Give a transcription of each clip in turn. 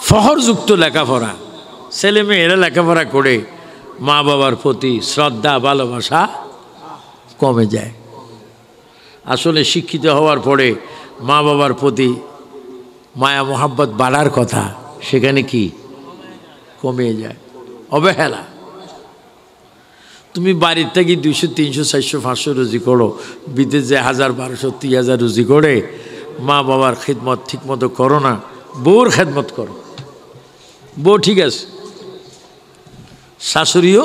ফহরযুক্ত লেখাপড়া, ছেলে মেয়েরা লেখাপড়া করে মা বাবার প্রতি শ্রদ্ধা ভালোবাসা কমে যায়। আসলে শিক্ষিত হওয়ার পরে মা বাবার প্রতি মায়া মোহাব্বত বাড়ার কথা, সেখানে কি কমে যায়, অবহেলা। তুমি বাড়ির থেকে 200, 300, 400, 500 রুজি করো, বিদেশ যে 1000, 1200, 3000 রুজি করে মা বাবার খিদমত ঠিক মতো করো না, বউর খেদমত করো। বউ ঠিক আছে, শাশুড়িও।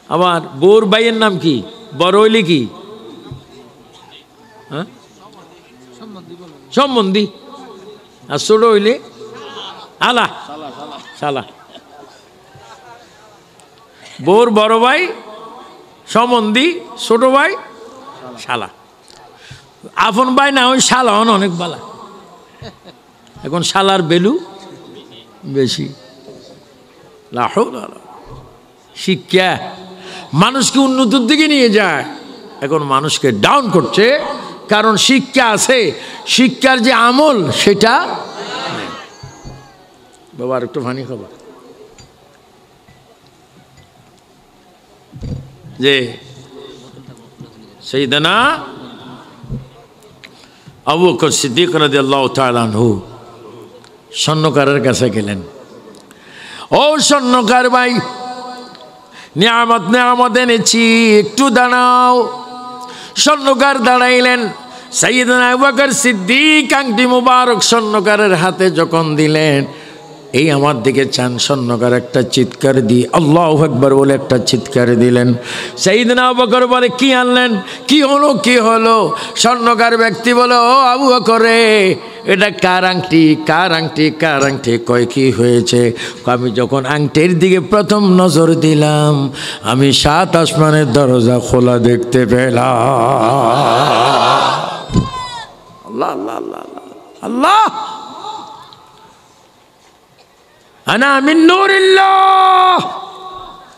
আবার বউর ভাইয়ের নাম কি? বড় হইলে কি? হ্যাঁ, সম্বন্ধী। আর ছোট হইলে আলা, শালা। বউর বড় ভাই সম্বন্ধী, ছোট ভাই শালা। আপন ভাই না ওই শালা হন অনেক বালা। এখন শালার ভ্যালু বেশি। শিক্ষা মানুষকে উন্নতির দিকে নিয়ে যায়, এখন মানুষকে ডাউন করছে। কারণ শিক্ষা আছে, শিক্ষার যে আমল সেটা। বাবা আর একটু ফানি খবর, যে সাইয়েদনা আবু বকর সিদ্দিক রাদিয়াল্লাহু তাআলা আনহু স্বর্ণকারের কাছে গেলেন। ও স্বর্ণকার ভাই, নিয়ামত এনেছি, একটু দাঁড়াও। স্বর্ণকার দাঁড়াইলেন। সাইয়েদনা আবু বকর সিদ্দিক আংটি মুবারক স্বর্ণকারের হাতে যখন দিলেন, এই আমার দিকে চান। স্বর্ণকার একটা চিৎকার দিয়ে আল্লাহু আকবার বলে একটা চিৎকার দিলেন। সাইয়েদনা আবু বকর বলে, কি আনলেন? কি হলো, কি হলো? স্বর্ণকার ব্যক্তি বলে, ও আবু বকর রে, এটা কার আংটি, কার আংটি, কার আংটি? কয় কি হয়েছে? আমি যখন আংটির দিকে প্রথম নজর দিলাম, আমি 7 আসমানের দরজা খোলা দেখতে পেলাম। আল্লাহ আল্লাহ আল্লাহ আল্লাহ। আনা মিন নূরিল্লাহ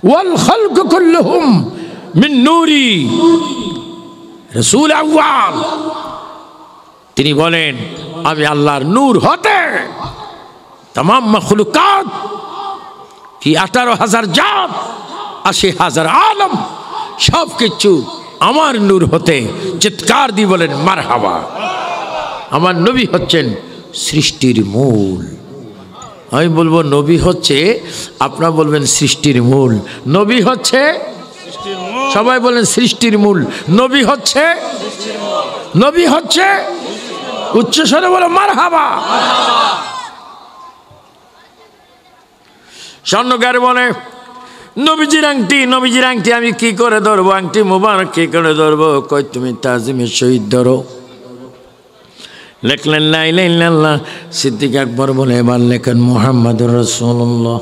ওয়াল খালক কুল্লুহুম মিন নূরি। রাসূল আউয়াল তিনি বলেন, আমি আল্লাহর নূর হতে तमाम मखलूकात কি 18,000 জাত, 80,000 আলম, সব কিছু আমার নূর হতে। চিৎকার দিয়ে বলেন মারহাবা। আমার নবী হচ্ছেন সৃষ্টির মূল। আমি বলবো নবী হচ্ছে, আপনারা বলবেন সৃষ্টির মূল। নবী হচ্ছে, সবাই বলেন সৃষ্টির মূল। নবী হচ্ছে, নবী হচ্ছে, উচ্চ স্বরে বলো মারহাবা। স্বর্ণকার বলে, নবীজির আংটি, নবীজির আংটি আমি কি করে ধরবো? আংটি মুবারক কি করে ধরবো? কই তুমি তাজিমের সহিত ধরো। লিখলেন লা ইলাহা ইল্লাল্লাহ। সিদ্দিক আকবর বলে, এবার লেখেন মুহাম্মাদুর রাসূলুল্লাহ।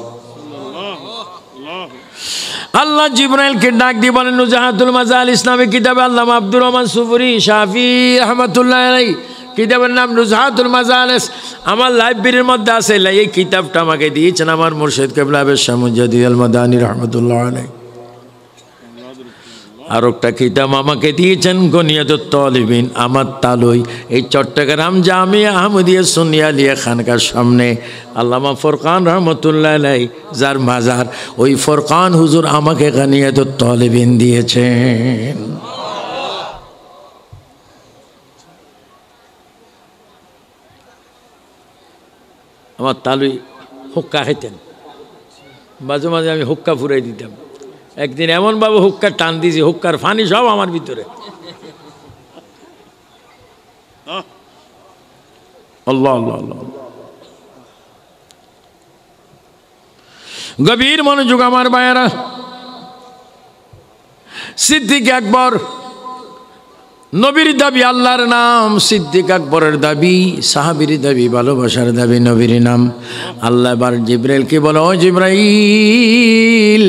আল্লাহ জিবরাইলকে ডাক দিয়ে বলেন, নুজাহাতুল মাজাল ইসলামী কিতাবে আল্লামা আব্দুর রহমান সুফরি শাফি রহমাতুল্লাহ আলাইহি কিতাবের নাম নুজাহাতুল মাজালিস। আমার লাইব্রেরির মধ্যে আছে। এই কিতাবটা আমাকে দিয়েছেন আমার মুর্শিদ কিবলা শাহ মুজাদ্দিদ আল মাদানী রহমাতুল্লাহ আলাইহি। আর একটা কিতাব আমাকে দিয়েছেন গনিয়াতুত তালিবিন আমার তালুই, এই চট্টগ্রাম জামিয়া আহমদিয়া সুন্নিয়া লিয়া খানকার সামনে আল্লামা ফরকান রহমতুল্লাহ আলাইহি যার মাজার, ওই ফরকান হুজুর আমাকে গনিয়াতুত তালিবিন দিয়েছেন। আমার তালুই হুক্কা খাইতেন, মাঝে মাঝে আমি হুক্কা ফুরাই দিতাম। একদিন এমনভাবে হুক্কার টান দিয়েছি, হুক্কার ফানি সব আমার ভিতরে। আল্লাহ আল্লাহ আল্লাহ। গভীর মনোযোগ আমার ভাইয়েরা। সিদ্দিক আকবর নবীর দাবি আল্লাহর নাম, সিদ্দিক আকবরের দাবি সাহাবীর দাবি ভালোবাসার দাবি নবীর নাম। আল্লাহ এবার জিবরাইলকে বলো, ও জিবরাইল,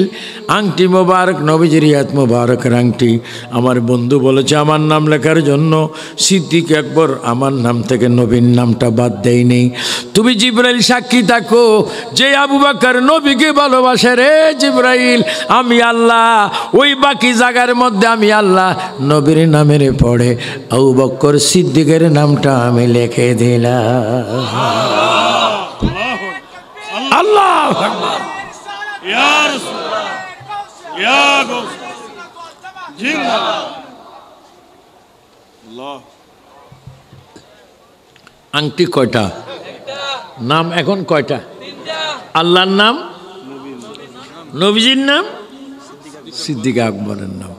আংটি মোবারক, নবীজির হাত মোবারকের আংটি আমার বন্ধু বলেছে আমার নাম লেখার জন্য। সিদ্দিক আকবর আমার নাম থেকে নবীর নামটা বাদ দেয়নি। তুমি জিবরাইল সাক্ষী থাকো যে আবু বকর নবীকে ভালোবাসে রে জিবরাইল, আমি আল্লাহ ওই বাকি জায়গার মধ্যে আমি আল্লাহ নবীর নামের পড়ে আবু বকর সিদ্দিকের নামটা আমি লিখে দিলাম। আল্লাহু আকবার। ইয়া রাসূলুল্লাহ, ইয়া গাউস জিন্নাহ। আল্লাহ। আংটি কয়টা? নাম এখন কয়টা? আল্লাহর নাম, নবীজির নাম, সিদ্দিক আকবরের নাম।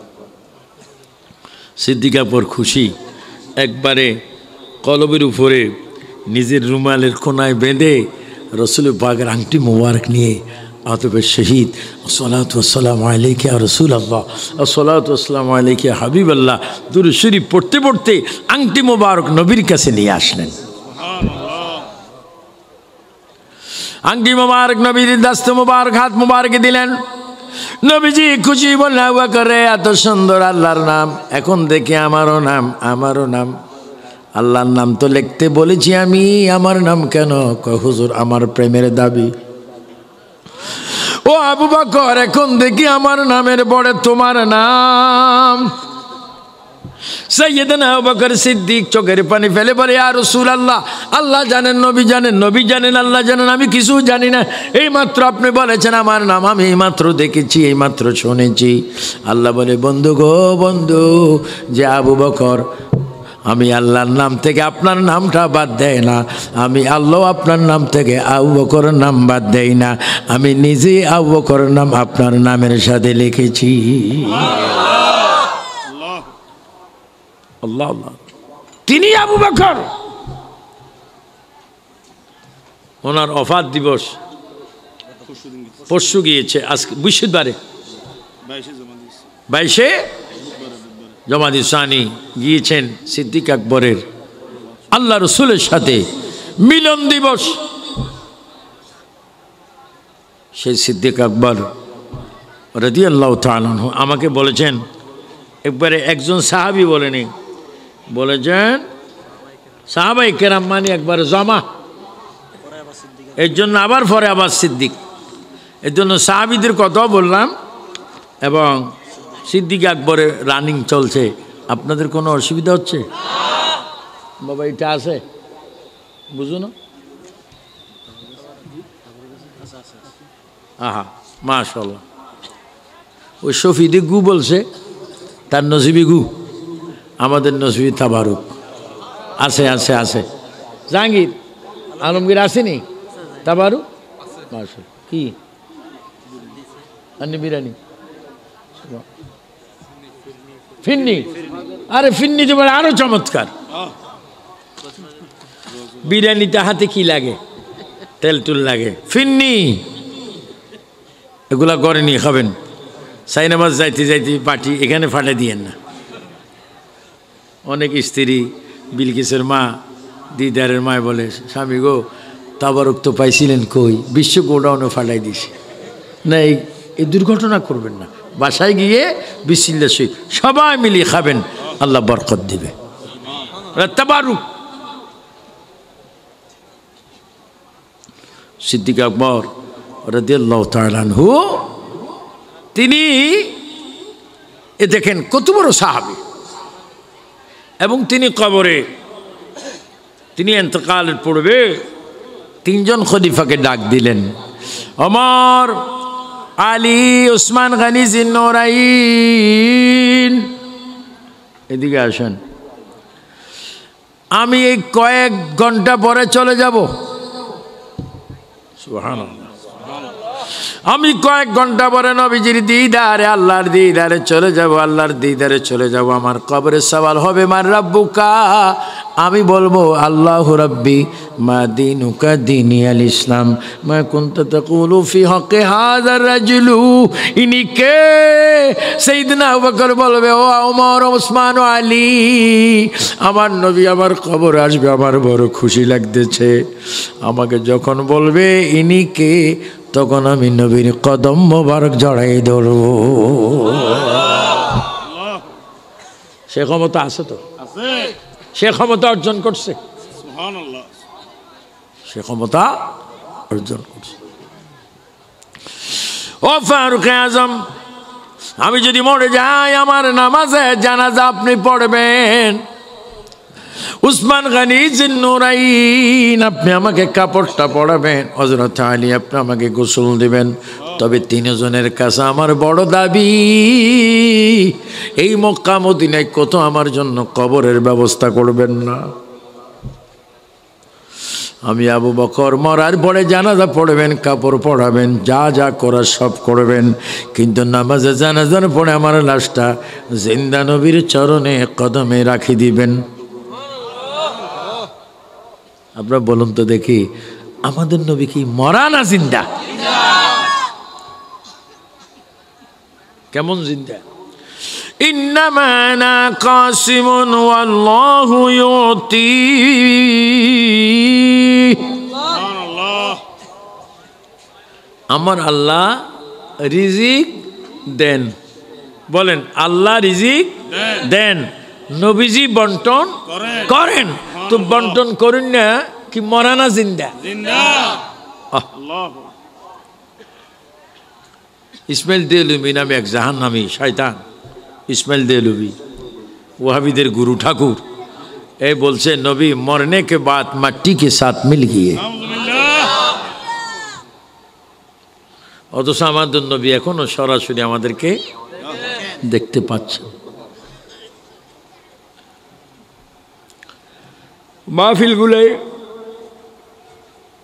সিদ্দিক আকবর খুশি, একবারে কলবের উপরে নিজের রুমালের কোনায় বেঁধে রসুল পাকের আংটি মোবারক নিয়ে আতবের শহীদ আসসালাতু ওয়াসসালামু আলাইকা ইয়া রাসূলুল্লাহ, আসসালাতু ওয়াসসালামু আলাইকা ইয়া হাবিবাল্লাহ দুরূদ শরীফ পড়তে পড়তে আংটি মোবারক নবীর কাছে নিয়ে আসলেন। আংটি মোবারক নবীর দাস্ত মোবারক হাত মোবারক দিলেন। নবীজি খুশি বললেন, আবু বকর রে, এত সুন্দর আল্লাহর নাম, এখন দেখি আমারও নাম, আমারও নাম। আল্লাহর নাম তো লিখতে বলেছি আমি, আমার নাম কেন? কয় হুজুর আমার প্রেমের দাবি। ও আবু বকর, এখন দেখি আমার নামের পরে তোমার নাম। সাইয়েদনা আবু বকর সিদ্দিক চোখের পানি ফেলে বলে, ইয়া রাসূলুল্লাহ, আল্লাহ জানেন, নবী জানেন, নবী জানেন, আল্লাহ জানেন, আমি কিছু জানি না। এইমাত্র আপনি বলেছেন আমার নাম, আমি এইমাত্র দেখেছি, এইমাত্র শুনেছি। আল্লাহ বলে, বন্ধু গো বন্ধু, যে আবু বকর আমি আল্লাহর নাম থেকে আপনার নামটা বাদ দেয় না, আমি আল্লাহ আপনার নাম থেকে আবু বকরের নাম বাদ দেই না, আমি নিজে আবু বকরের নাম আপনার নামের সাথে লিখেছি। আল্লাহ আল্লাহ, তিনি আবু বকর। ওনার ওফাত দিবস পরশু গিয়েছে, আজকে বৃহস্পতিবারে 22 জমাদি সানি গিয়েছেন সিদ্দিক আকবরের আল্লাহ রসুলের সাথে মিলন দিবস। সেই সিদ্দিক আকবর রাদিয়াল্লাহু তাআলা আনহু আমাকে বলেছেন, একবারে একজন সাহাবী বলেনি, বলেছেন সাহাবায়ে কেরাম মানে একবারে জমা, এর জন্য আবার পরে আবার সিদ্দিক, এর জন্য সাহাবীদের কথা বললাম। এবং সিদ্দিক আকবরের রানিং চলছে, আপনাদের কোনো অসুবিধা হচ্ছে? বাবা এটা আছে বুঝো না? আহা মাশাআল্লাহ, ওই শফিদি গু বলছে, তার নসিবি গু, আমাদের নসিবি তাবারুক আছে আছে আছে। জাহাঙ্গীর আলমগীর আসেনি তাবারুক? মাশাআল্লাহ। কি আন্নি বিরিয়ানি, ফিন্নি, আরে ফিন্নি তো আরো চমৎকার। বিরিয়ানিতে হাতে কি লাগে? তেল টুল লাগে। ফিন্নি এগুলা করে নিয়ে খাবেন। সাইনামাজ যাইতে যাইতে পাটি এখানে ফাটে দিয়েন না। অনেক স্ত্রী, বিলকিসের মা, দিদারের মায় বলে, স্বামী গো তাবারক তো পাইছিলেন কই, বিশ্ব গোডাউনে ফাটাই দিছে। না, এই দুর্ঘটনা করবেন না, বাসায় গিয়ে বিসমিল্লাহ সহিত সবাই মিলিয়ে খাবেন, আল্লাহ বরকত দিবে। তাবারুক। সিদ্দিক আকবর রাদিয়াল্লাহু তাআলা আনহু তিনি এ দেখেন কত বড় সাহাবী, এবং তিনি কবরে, তিনি ইন্তেকালের পূর্বে 3 জন খলিফাকে ডাক দিলেন, ওমর, আলী, উসমান গনি জিন্নুরাইন, এদিকে আসেন, আমি এই কয়েক ঘন্টা পরে চলে যাব। সুবহানাল্লাহ। আমি কয়েক ঘন্টা পরে নবীজির দিদারে, আল্লাহর দিদারে চলে যাব, আল্লাহর দিদারে চলে যাব। আমার কবরে সওয়াল হবে মান রাব্বুকা, আমি বলবো আল্লাহু রাব্বি মা দীনুকা দীনি আল ইসলাম মা কুনতা তাকুলু ফি হকে হাযার রাজুলু, ইনি কে? সাইয়েদনা আবু বকর বলবে, ও ওমর, ওসমান ও আলী, আমার নবী আমার কবরে আসবে, আমার বড় খুশি লাগতেছে। আমাকে যখন বলবে ইনি কে, তখন আমি নবীর কদম মোবারক জড়াই ধরব। সে ক্ষমতা আছে তো, সে ক্ষমতা অর্জন করছে, সে ক্ষমতা অর্জন করছে। ও ফারুক আজম, আমি যদি মরে যাই আমার নামাজে জানাজা আপনি পড়বেন। উসমান গনি জিন্নুরাইন আপনি আমাকে কাপড়টা পরাবেন। হযরত আলী আপনি আমাকে গোসল দিবেন। তবে তিনজনের কাছে আমার বড় দাবি, এই মক্কা মদিনায় কত আমার জন্য কবরের ব্যবস্থা করবেন না? আমি আবু বকর মরার পরে জানাজা পড়বেন, কাপড় পরাবেন, যা যা করার সব করবেন, কিন্তু নামাজে জানাজার পরে আমার লাশটা জিন্দা নবীর চরণে কদমে রাখি দিবেন। আপনারা বলুন তো দেখি, আমাদের নবী কি মরা না জিন্দা? কেমন জিন্দা? ইন্নামা আনা কাসিমুন ওয়াল্লাহু ইউতি। আমার আল্লাহ রিজিক দেন। বলেন, আল্লাহ রিজিক দেন, নবীজি বন্টন করেন। তো বন্টন করেন না কি মরা না জিন্দা? ইসমাইল দেহলভি নামে এক জাহান্নামী শয়তান, ইসমাইল দেহলভি ওয়াহাবিদের গুরু ঠাকুর, এই বলছে নবী মরনে के बाद मट्टी के साथ मिल गए। অথচ আমাদের নবী এখনো সরাসরি আমাদেরকে দেখতে পাচ্ছে। মাহফিলগুলোয়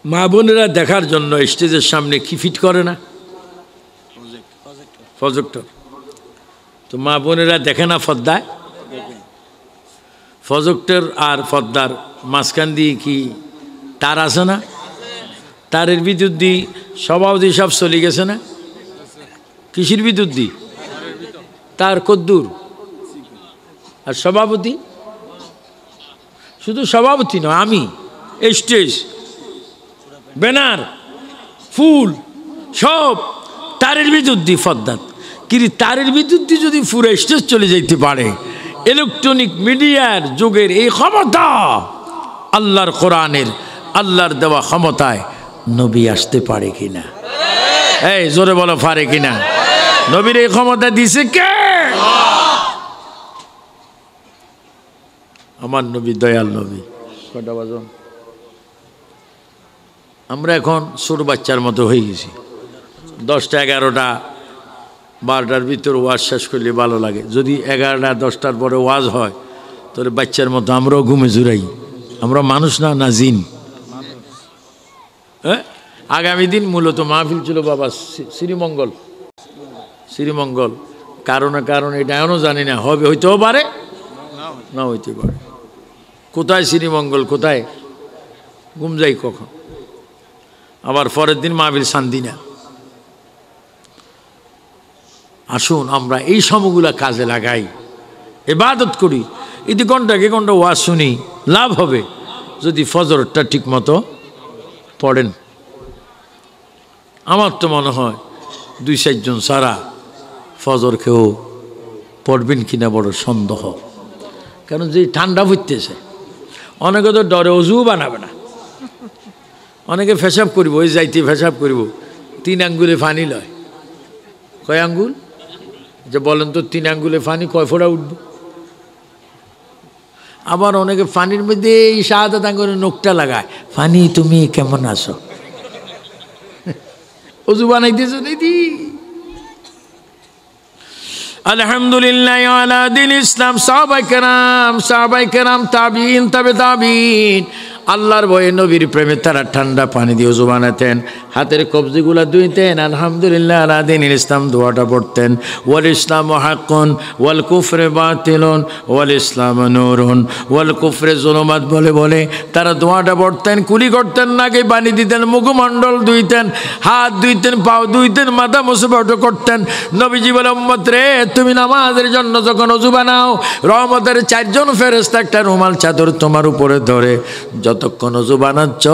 মা বোনেরা দেখার জন্য স্টেজের সামনে কি ফিট করে না? প্রজেক্টর। তো মা বোনেরা দেখে না পর্দায়? প্রজেক্টর আর পর্দার মাঝখান দিয়ে কি তার আছে না? তারের বিদ্যুৎ দিয়ে সভাপতি সব চলে গেছে না? কিসের বিদ্যুৎ দিয়ে? তার কদ্দুর। আর সভাপতি? শুধু সভাপতি নয়, আমি স্টেজ, ব্যানার, ফুল সব তারের বিদ্যুৎ দিয়ে পর্দাত। কিন্তু তারের বিদ্যুৎ দিয়ে যদি পুরো স্টেজ চলে যাইতে পারে, ইলেকট্রনিক মিডিয়ার যুগের এই ক্ষমতা, আল্লাহর কোরআনের আল্লাহর দেওয়া ক্ষমতায় নবী আসতে পারে কিনা? এই জোরে বলো, পারে কিনা? নবীর এই ক্ষমতা দিছে কে? আমার নবী দয়াল নবী। কটা বাজন? আমরা এখন ছোট বাচ্চার মতো হয়ে গেছি। 10টা 11টা 12টার ভিতর ওয়াজ শেষ করলে ভালো লাগে। যদি 11টা 10টার পরে ওয়াজ হয় তাহলে বাচ্চার মতো আমরাও ঘুমে জুড়াই। আমরা মানুষ না, না জিন? হ্যাঁ, আগামী দিন মূলত মাহফিল ছিল বাবা শ্রীমঙ্গল। শ্রীমঙ্গল কারণে এটা এখনও জানি না, হবে হইতেও পারে না হইতে পারে। কোথায় শ্রীমঙ্গল, কোথায় ঘুম যাই কখন? আবার পরের দিন মাহফিল শান্তিনা। আসুন আমরা এই সময়গুলা কাজে লাগাই, ইবাদত করি। এতে ঘন্টাকে ঘন্টা ওয়াজ শুনি, লাভ হবে যদি ফজরটা ঠিক মতো পড়েন। আমার তো মনে হয় 2-4 জন সারা ফজর কেউ পড়বেন কিনা বড় সন্দেহ। কারণ যে ঠান্ডা পড়তেছে, অনেকে তো ডরে অজু বানাবে না, অনেকে ফেসাব করব, ওই যাইতে ফেসাব করব, 3 আঙ্গুলে পানি লয়। কয় আঙ্গুল? যে বলেন তো 3 আঙ্গুলে পানি কয় ফোঁটা উঠবে? আবার অনেকে পানির মধ্যে এই শাহাদাত আঙ্গুলের নখটা লাগায়, পানি তুমি কেমন আছো? অজু বানাইতেছো নাকি? আলহামদুলিল্লাহ আলা দিন ইসলাম। সাহাবায়ে কেরাম তাবিঈন, তবে তাবিঈন আল্লাহর ভয়ে নবীর প্রেমে তারা ঠান্ডা পানি দিয়ে ওযু বানাতেন, হাতের কবজিগুলা ধুইতেন, আলহামদুলিল্লাহ আলা দিন ইসলাম দোয়াটা পড়তেন। ওয়াল ইসলামু হাক্কুন ওয়াল কুফরু বাতিলুন ওয়াল ইসলামু নূরুন ওয়াল কুফরু যুলুমাত বলে বলে তারা দোয়াটা পড়তেন। কুলি করতেন, নাকে পানি দিতেন, মুখমণ্ডল ধুইতেন, হাত ধুইতেন, পাও ধুইতেন, মাথা মুছাফা করতেন। নবীজি বলে, উম্মত রে, তুমি নামাজের জন্য যখন ওযু বানাও, রহমতের 4 জন ফেরেশতা একটা রুমাল চাদর তোমার উপরে ধরে, যতক্ষণ ওযু বানাচ্ছ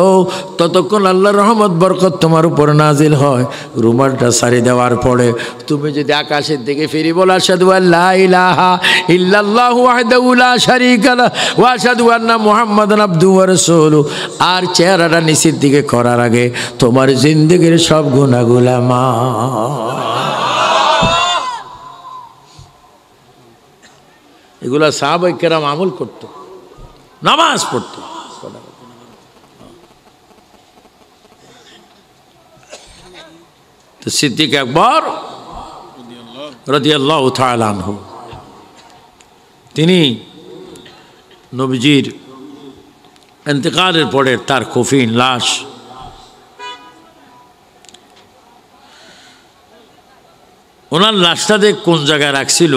ততক্ষণ আল্লাহর রহমত বরকত তোমার উপরে নাজিল হয়। রুমালটা সারি দেওয়ার পরে তুমি যদি আকাশের দিকে ফিরে বলো, আশহাদু আল্লা ইলাহা ইল্লাল্লাহু ওয়াহদাহু লা শারীকা লাহু ওয়া আশহাদু আন্না মুহাম্মাদান আবদুহু ওয়া রাসূলুহু, আর চেহারাটা নিচের দিকে করার আগে তোমার জিন্দেগির সব গুনাহগুলো মাফ। এগুলা সাহাবায়ে কেরাম আমল করত, নামাজ পড়ত। তো সিদ্দিক আকবর রাদিয়াল্লাহু তাআলা আনহু তিনি নবীজির ইন্তেকালের পরে তার কফিন লাশ ওনার লাশটাতে কোন জায়গায় রাখছিল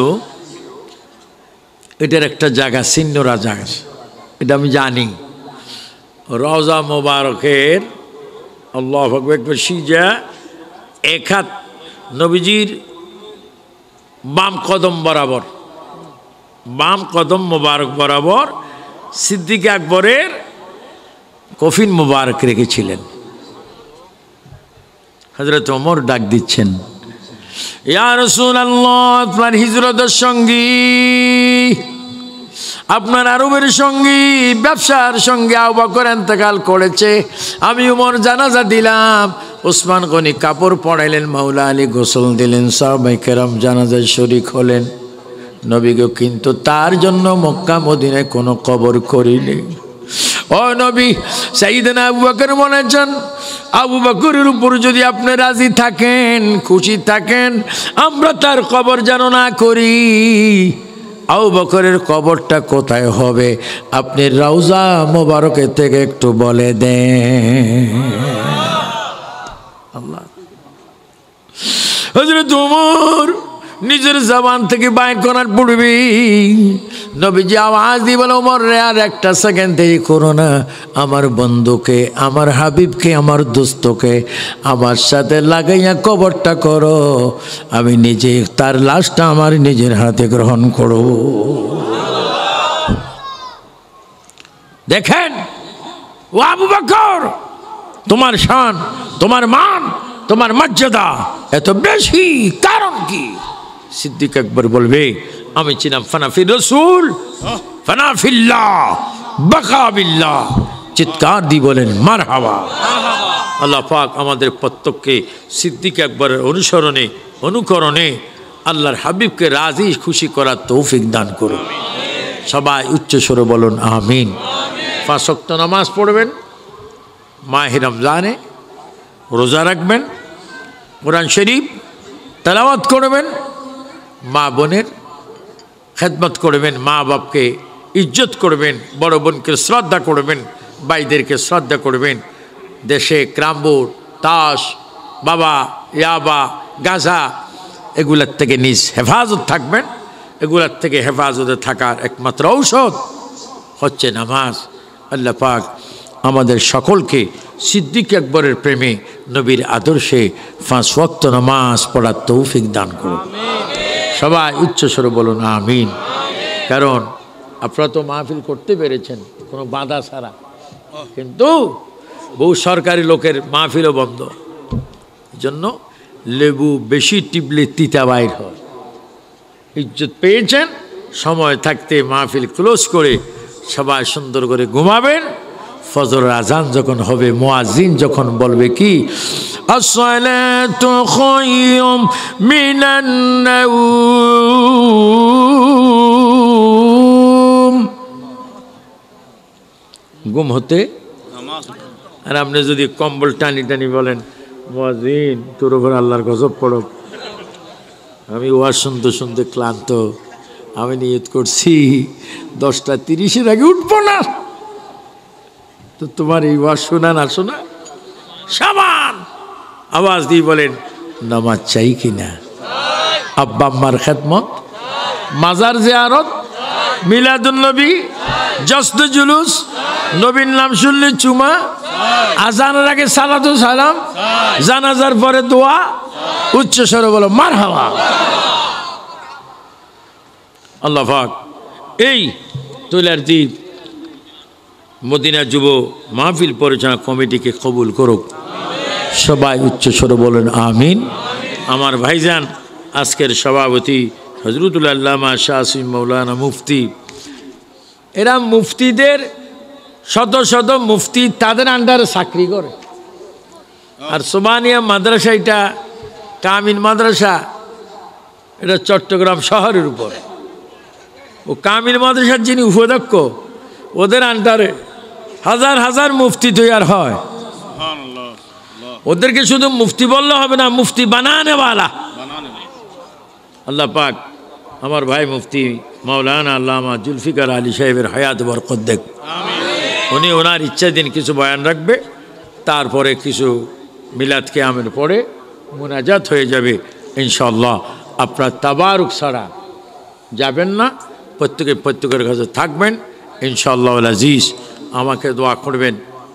এটার একটা জায়গা সিন্নরা জায়গা, এটা আমি জানি। রওজা মোবারকের আল্লাহু আকবার সিজা এক হাত নবীজির বাম কদম বরাবর, বাম কদম মোবারক বরাবর সিদ্দিক আকবরের কফিন মোবারক রেখেছিলেন। হযরত ওমর ডাক দিচ্ছেন, ইয়া রাসূলুল্লাহ, আপনার হিজরতের সঙ্গী, আপনার আরবের সঙ্গী, ব্যবসার সঙ্গে আবু বকর ইন্তেকাল করেছে। আমি ওমর জানাজা দিলাম। ওসমান গনি কাপড় পরাইলেন, মাওলা আলী গোসল দিলেন, সাহাবায়ে কেরাম জানাজায় শরীক হলেন। নবীকে কিন্তু তার জন্য মক্কা মদিনায় কোনো কবর করিনি। ও নবী, সাইয়েদনা আবু বকর বলেছেন, আবু বকরের উপর যদি আপনি রাজি থাকেন, খুশি থাকেন, আমরা তার কবর যেন না করি। আবু বকরের কবরটা কোথায় হবে আপনি রওজা মোবারকের থেকে একটু বলে দেন। আল্লাহ, হযরত ওমর নিজের জবান থেকে বাইর করার পূর্বে নবীজি আওয়াজ দিয়ে বলে, ওমর রে, আর একটা সেকেন্ড দেরি করো না, আমার বন্ধুকে, আমার হাবিবকে, আমার দোস্তকে আমার সাথে লাগাইয়া কবরটা করো, আমি নিজে তার লাশটা আমার নিজের হাতে গ্রহণ করব। দেখেন ও আবু বকর, তোমার শান, তোমার মান, তোমার মর্যাদা এত বেশি, কারণ কি? সিদ্দিক আকবর বলবে, আমি ছিলাম ফানাফির রসুল, ফানাফিল্লাহ, বাকা বিল্লাহ। চিৎকার দিয়ে বলেন মারহাবা। আল্লাহ পাক আমাদের প্রত্যেককে সিদ্দিক আকবরের অনুসরণে, অনুকরণে আল্লাহর হাবিবকে রাজি খুশি করার তৌফিক দান করুন। সবাই উচ্চ স্বরে বলুন আমিন। 5 ওয়াক্ত নামাজ পড়বেন, মাহে রমজানে রোজা রাখবেন, কোরআন শরীফ তেলাওয়াত করবেন, মা বোনের খেদমত করবেন, মা বাপকে ইজ্জত করবেন, বড় বোনকে শ্রদ্ধা করবেন, ভাইদেরকে শ্রদ্ধা করবেন। দেশে ক্রাম্বুর, তাস, বাবা, ইয়াবা, গাঁজা এগুলার থেকে নিজ হেফাজত থাকবেন। এগুলার থেকে হেফাজতে থাকার একমাত্র ঔষধ হচ্ছে নামাজ। আল্লাহ পাক আমাদের সকলকে সিদ্দিক আকবরের প্রেমে, নবীর আদর্শে 5 ওয়াক্ত নামাজ পড়ার তৌফিক দান করুন। সবাই উচ্চ স্বরে বলুন আমিন। কারণ আপনারা তো মাহফিল করতে পেরেছেন কোনো বাধা ছাড়া, কিন্তু বহু সরকারি লোকের মাহফিলও বন্ধ। এই জন্য লেবু বেশি টিপলে তিতা বাইর হয়। ইজ্জত পেয়েছেন, সময় থাকতে মাহফিল ক্লোজ করে সবাই সুন্দর করে ঘুমাবেন। ফজর আজান যখন হবে, মুয়াজ্জিন যখন বলবে কি, আসসালাতু খায়রুম মিনান নাওম, ঘুম হতে, আর আপনি যদি কম্বল টানি টানি বলেন, মুয়াজ্জিন তোর উপর আল্লাহর গজব পড়ুক, আমি ওয়াজ শুনতে শুনতে ক্লান্ত, আমি নিয়ত করছি 10:30 আগে উঠবো না, তো তোমার এই ওয়াজ শোনা না শোনা সামান আওয়াজ দিয়ে বলেন, নামাজ চাই কিনা, আব্বা আম্মার খেদমত, মাজার জিয়ারত, মিলাদুন নবী, জশ্ন জুলুস, নবীর নাম শুনলে চুমা, আজানের আগে সালাতু সালাম, জানাজার পরে দোয়া, উচ্চ স্বরে বলো মারহাবা। আল্লাহ পাক এই তৈলারজি মদিনা যুব মাহফিল পরিচালনা কমিটিকে কবুল করুক। সবাই উচ্চ স্বরে বলেন আমিন। আমার ভাইজান আজকের সভাপতি হযরতুল আল্লামা শাহ আসিফ মাওলানা মুফতি, এরা মুফতিদের শত শত মুফতি তাদের আন্ডারে চাকরি করে। আর সোমানিয়া মাদ্রাসা, এটা কামিল মাদ্রাসা, এটা চট্টগ্রাম শহরের উপর। ও কামিল মাদ্রাসার যিনি উপাধ্যক্ষ, ওদের আন্ডারে হাজার হাজার মুফতি তৈরি হয়। ওদেরকে শুধু মুফতি বললে হবে না, মুফতি বানানেওয়ালা। আল্লাহ পাক আমার ভাই মুফতি মাওলানা আল্লামা জুলফিকার আলী সাহেবের হায়াত বরকত দেখ। উনি ওনার ইচ্ছা দিন কিছু বয়ান রাখবে, তারপরে কিছু মিলাদ কিয়ামের পরে মুনাজাত হয়ে যাবে ইনশাআল্লাহ। আপনার তাবারুক ছাড়া যাবেন না, প্রত্যেকের কাছে থাকবেন ইনশাআল্লাহ আজিজ। আমাকে দোয়া করবেন,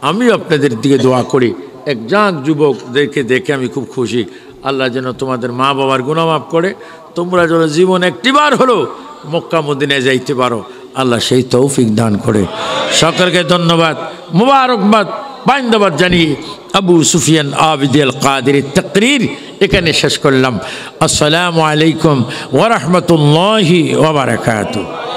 আমিও আপনাদের দিকে দোয়া করি। একজন যুবকদেরকে দেখে আমি খুব খুশি। আল্লাহ যেন তোমাদের মা বাবার গুনাহ মাফ করে, তোমরা যেন জীবন একটিবার হলো মক্কা মদিনায় যাইতে পারো, আল্লাহ সেই তৌফিক দান করে। সকলকে ধন্যবাদ, মুবারকবাদ, বান্দাবাদ জানিয়ে আবু সুফিয়ান আবিদ আল কাদেরের তাকরীর এখানে শেষ করলাম। আসসালামু আলাইকুম ওয়া রাহমাতুল্লাহি ওয়া বারাকাতুহু।